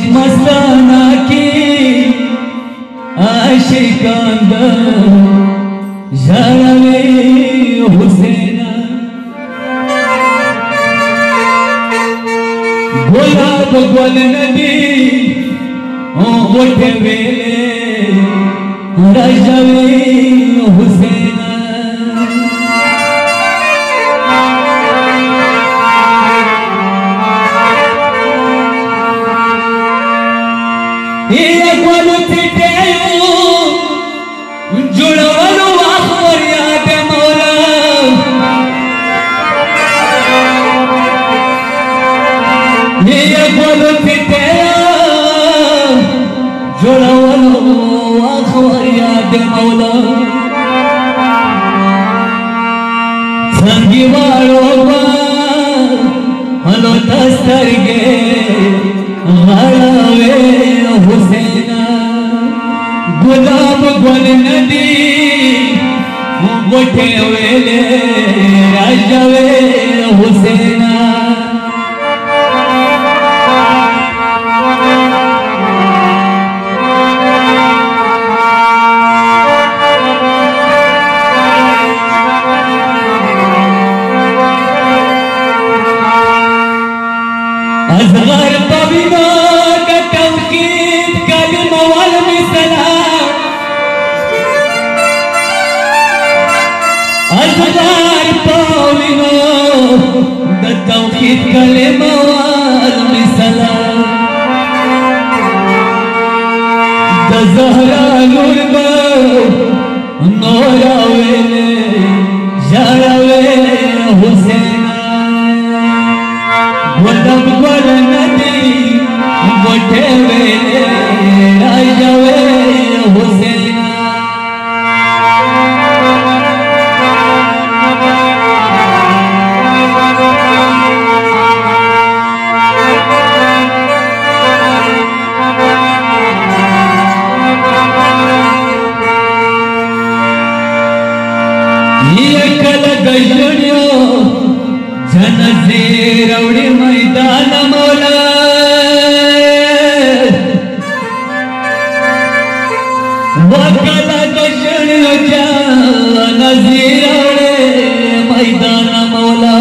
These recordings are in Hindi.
इश्क मस्ताना की आशिकांद यारे हुसैना गुलाब गुल नदी उठे वेले रजवे हुसैना ये गुल थिटेयो जुड़वलो आखर याद मौला ये गुल थिटेयो जुड़वलो आखर याद मौला संगी वालो हलो दस्तर गे हरावे हुसैना गुलाब गुल नदी उठे वेले राजवे हुसैना असगर पविनो का तमकीद कलम वल मिसलाम असगर पविनो का तमकीद कलम वल मिसलाम द ज़हरा नूर नोरा वेले यारवे हुसैना गुलाब गुल नदी उठे वेले राजवे हुसैना ये कल गजड़ियो जनजीर रवड़ी मैदान मौला वकल गजड़ियो जनजीर रवड़ी मैदान मौला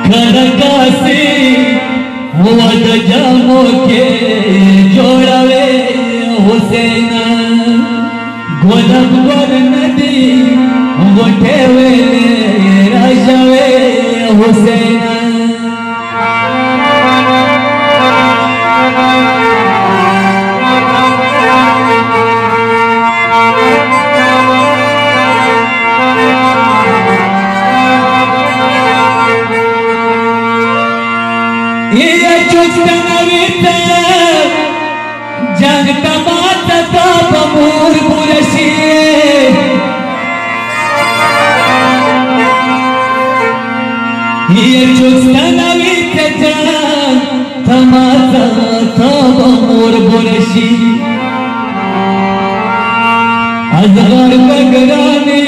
खरकासी वद जामो के जोड़ावे हुसैना गुलाब गुल नदी उठे वेले राजवे हुसैना ये चुस्तनवीत जंग तमात ताप मूर पुरसी ये चुस्तनवीत जंग तमात ताप मूर पुरसी अजगर बगरानी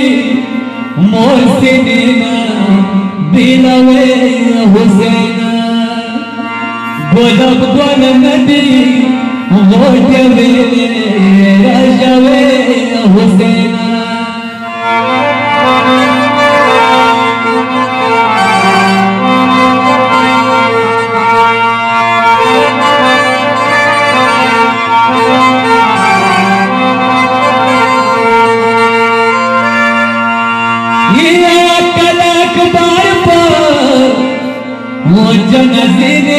मोर से देना बिलवे हुसैना गुलाब गुल नदी उठे वेले राजवे हुसैना ये कलक बार पर वो जनजीरे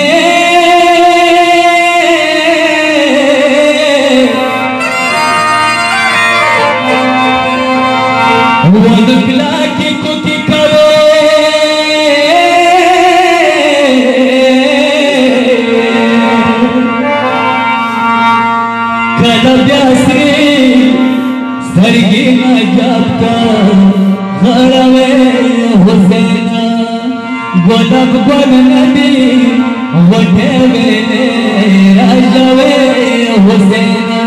वदकला की कुकी करो कलब्यासी सरगी न जापता हरवे हुसैना गुलाब गुल नदी उठे वेले राजवे हुसैना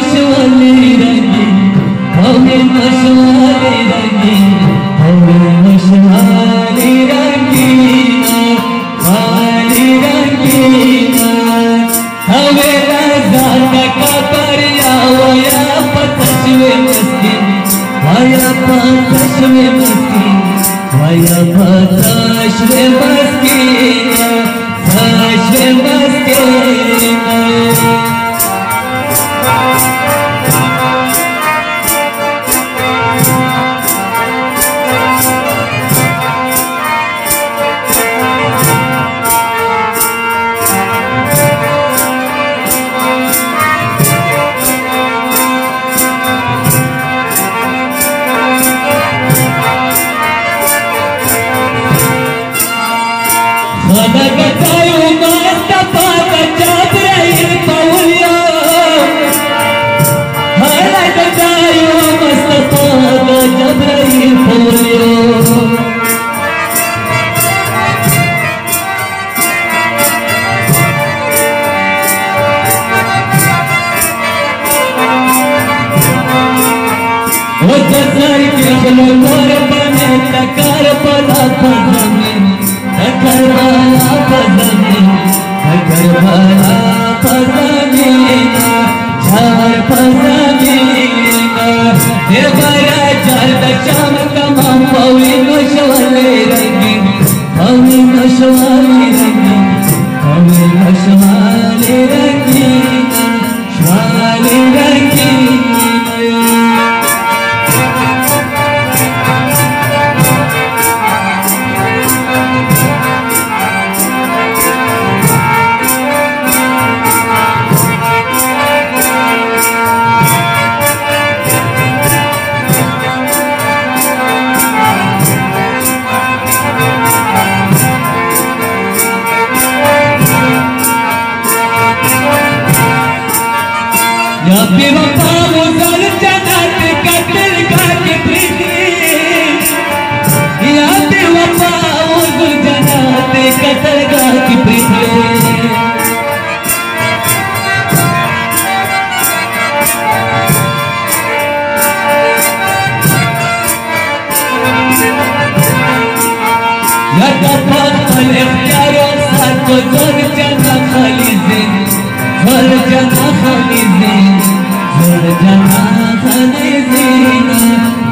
नशवाले रंगी हमें नशवाले रंगी हमें नशवाले रंगीना वाले रंगीना हमें राजा का परिया वया पतशवे मस्ती वया पतशवे मस्ती वया पतशवे मस्तीना पतशवे मस्तीना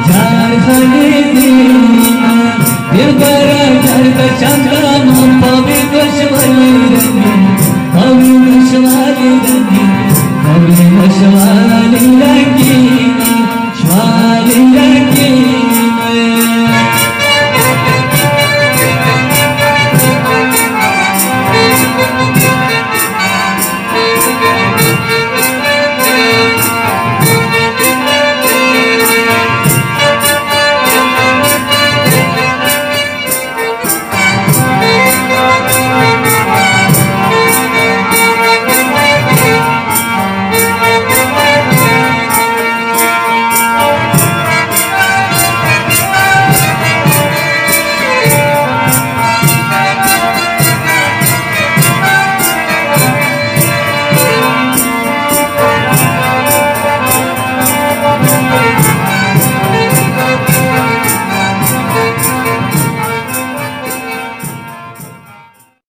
जार